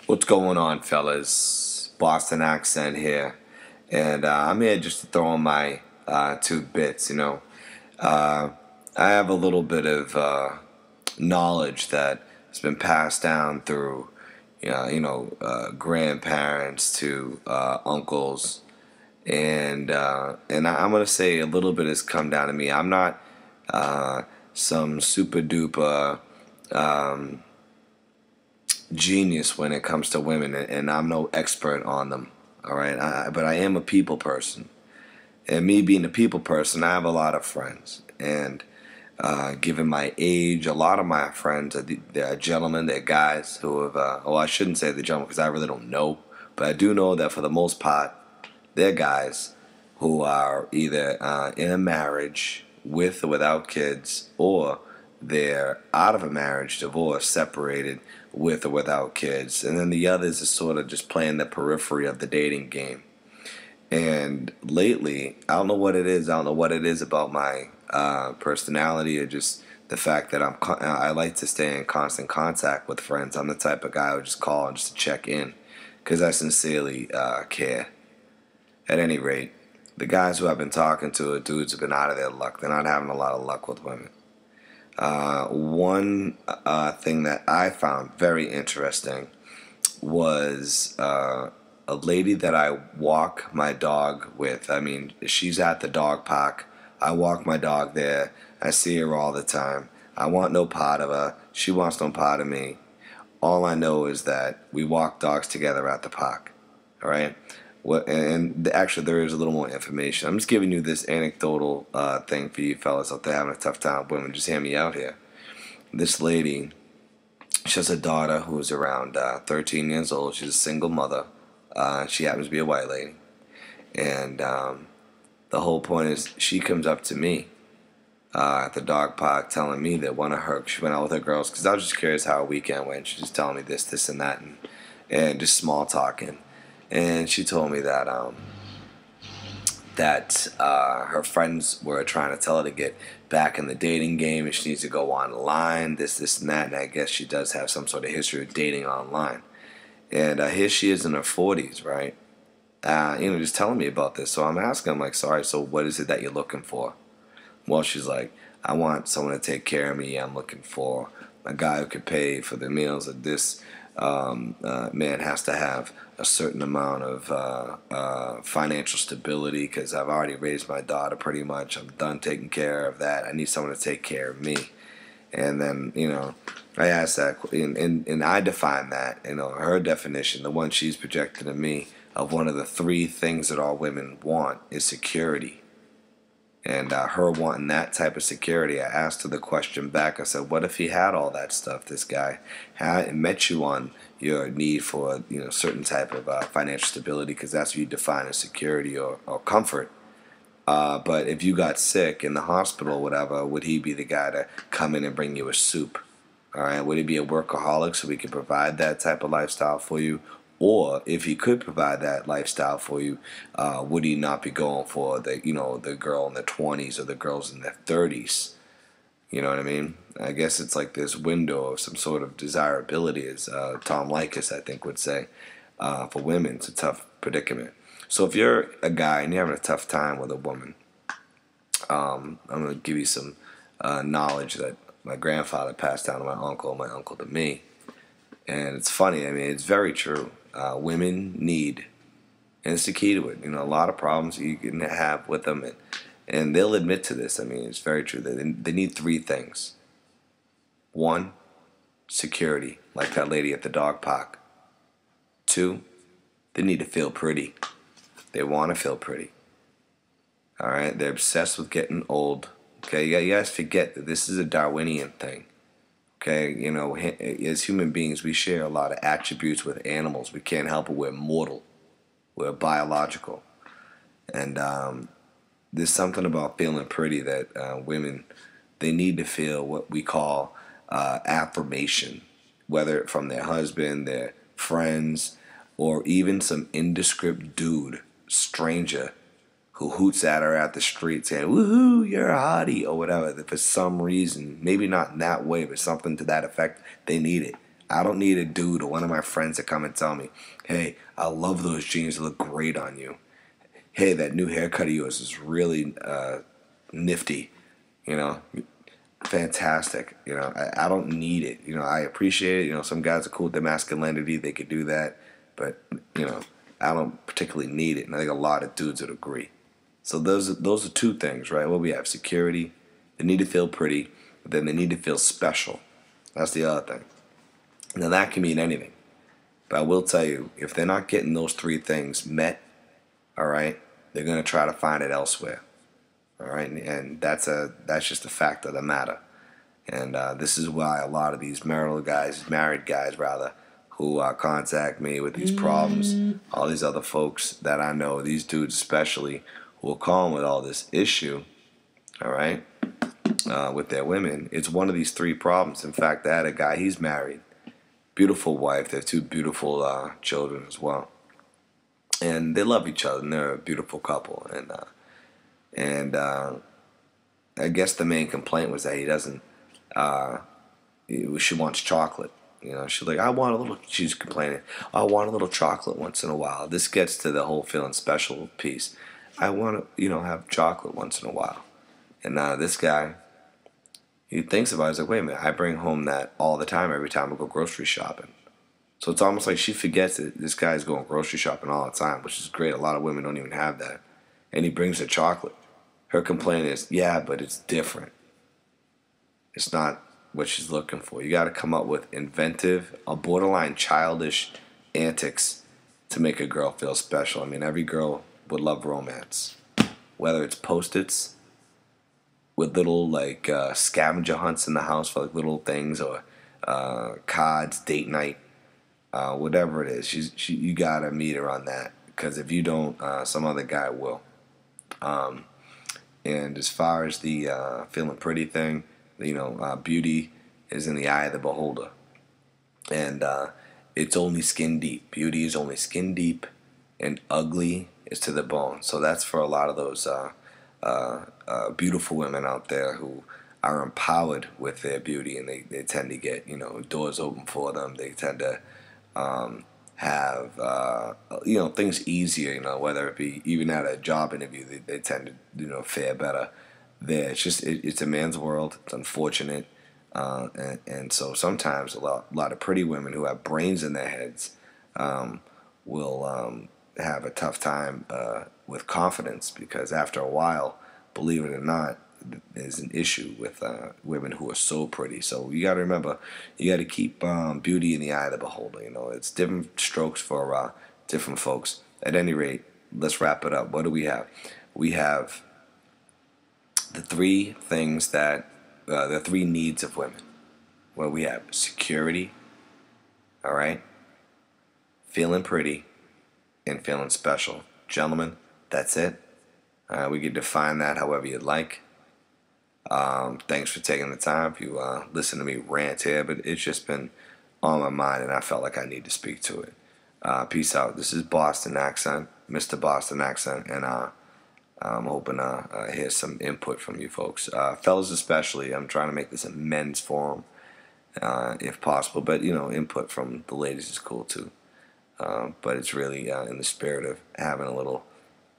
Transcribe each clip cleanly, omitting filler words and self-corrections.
What's going on, fellas? Boston accent here, and I'm here just to throw in my 2 bits. uh, I have a little bit of knowledge that has been passed down through, grandparents to uncles, and I'm gonna say a little bit has come down to me. I'm not some super duper genius when it comes to women, and I'm no expert on them. All right, but I am a people person, and me being a people person, I have a lot of friends, and given my age, a lot of my friends they're gentlemen, they're guys who have. Well, I shouldn't say the gentlemen because I really don't know, but I do know that for the most part, they're guys who are either in a marriage with or without kids, or they're out of a marriage, divorced, separated, with or without kids. And then the others is sort of just playing the periphery of the dating game. And lately, I don't know what it is. I don't know what it is about my personality, or just the fact that I like to stay in constant contact with friends. I'm the type of guy who just call just to check in because I sincerely care. At any rate, the guys who I've been talking to are dudes who've been out of their luck. They're not having a lot of luck with women. One thing that I found very interesting was a lady that I walk my dog with. I mean, she's at the dog park. I walk my dog there. I see her all the time. I want no part of her. She wants no part of me. All I know is that we walk dogs together at the park. All right? Actually, there is a little more information. I'm just giving you this anecdotal thing for you fellas out there having a tough time with women. Just hear me out here. This lady, she has a daughter who's around 13 years old. She's a single mother. She happens to be a white lady. And the whole point is she comes up to me at the dog park telling me that she went out with her girls, because I was just curious how her weekend went. She's just telling me this, and that, and just small talking. And she told me that her friends were trying to tell her to get back in the dating game, and she needs to go online, this, and that. And I guess she does have some sort of history of dating online. And here she is in her 40s, right? Just telling me about this. So I'm asking, I'm like, sorry, so what is it that you're looking for? Well, she's like, I want someone to take care of me. I'm looking for a guy who could pay for the meals. This man has to have a certain amount of financial stability, because I've already raised my daughter pretty much. I'm done taking care of that. I need someone to take care of me. And then, I asked that, and I define that, her definition, the one she's projected to me, of one of the 3 things that all women want is security. And her wanting that type of security, I asked her the question back. I said, what if he had all that stuff, this guy, met you on your need for certain type of financial stability, because that's what you define as security or comfort. But if you got sick in the hospital or whatever, would he be the guy to come in and bring you a soup? All right, would he be a workaholic so we could provide that type of lifestyle for you? Or if he could provide that lifestyle for you, would he not be going for the girl in the 20s or the girls in the 30s? You know what I mean? I guess it's like this window of some sort of desirability, as Tom Likas, I think, would say. For women, it's a tough predicament. So if you're a guy and you're having a tough time with a woman, I'm going to give you some knowledge that my grandfather passed down to my uncle to me. And it's funny, I mean, it's very true. Women need, and it's the key to it, a lot of problems you can have with them, and they'll admit to this. I mean, it's very true. They need 3 things. 1, security, like that lady at the dog park. 2, they need to feel pretty. They want to feel pretty. All right? They're obsessed with getting old. Okay? You guys forget that this is a Darwinian thing. Okay? As human beings, we share a lot of attributes with animals. We can't help it. We're mortal. We're biological. And there's something about feeling pretty that women, they need to feel what we call affirmation, whether from their husband, their friends, or even some indescript dude, stranger, who hoots at her at the street saying, woohoo, you're a hottie, or whatever. That for some reason, maybe not in that way, but something to that effect, they need it. I don't need a dude or one of my friends to come and tell me, hey, I love those jeans, they look great on you. Hey, that new haircut of yours is really nifty, you know, fantastic. I don't need it. I appreciate it. Some guys are cool with their masculinity, they could do that, but I don't particularly need it, and I think a lot of dudes would agree. So those are two things, right? Well, we have security. They need to feel pretty, but then they need to feel special. That's the other thing. Now that can mean anything, but I will tell you, if they're not getting those three things met, all right, they're gonna try to find it elsewhere. All right, and that's just a fact of the matter. And this is why a lot of these married guys rather, who contact me with these problems, all these other folks that I know, these dudes especially, who will call them with all this issue, all right, with their women. It's one of these three problems. In fact, I had a guy, he's married, beautiful wife, they have two beautiful children as well. And they love each other, and they're a beautiful couple. And I guess the main complaint was that he doesn't. She wants chocolate. She's like, I want a little. She's complaining. I want a little chocolate once in a while. This gets to the whole feeling special piece. I want to, have chocolate once in a while. And this guy, he thinks about it. He's like, wait a minute. I bring home that all the time. Every time I go grocery shopping. So it's almost like she forgets that this guy's going grocery shopping all the time, which is great. A lot of women don't even have that. And he brings her chocolate. Her complaint is, yeah, but it's different. It's not what she's looking for. You got to come up with inventive, a borderline childish antics to make a girl feel special. I mean, every girl would love romance. Whether it's Post-its with little scavenger hunts in the house for little things, or cards, date night, whatever it is, you gotta meet her on that, because if you don't, some other guy will. And as far as the feeling pretty thing, beauty is in the eye of the beholder, and it's only skin deep. Beauty is only skin deep, and ugly is to the bone. So that's for a lot of those beautiful women out there who are empowered with their beauty, and they tend to get doors open for them. They tend to have things easier, whether it be even at a job interview, they tend to fare better there. It's a man's world. It's unfortunate, and so sometimes a lot of pretty women who have brains in their heads will have a tough time with confidence, because after a while, believe it or not, is an issue with women who are so pretty. So you got to remember, you got to keep beauty in the eye of the beholder. It's different strokes for different folks. At any rate, let's wrap it up. What do we have? We have the three things that the three needs of women. Well, we have security, all right, feeling pretty, and feeling special. Gentlemen, that's it. We can define that however you'd like. Thanks for taking the time. If you listen to me rant here, but it's just been on my mind, and I felt like I need to speak to it. Peace out. This is Boston Accent, Mr. Boston Accent, and I'm hoping to hear some input from you folks. Fellas especially, I'm trying to make this a men's forum, if possible, but input from the ladies is cool too. But it's really in the spirit of having a little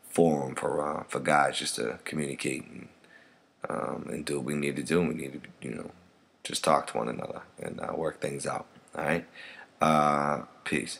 forum for guys just to communicate and do what we need to do. We need to, just talk to one another and work things out. All right? Peace.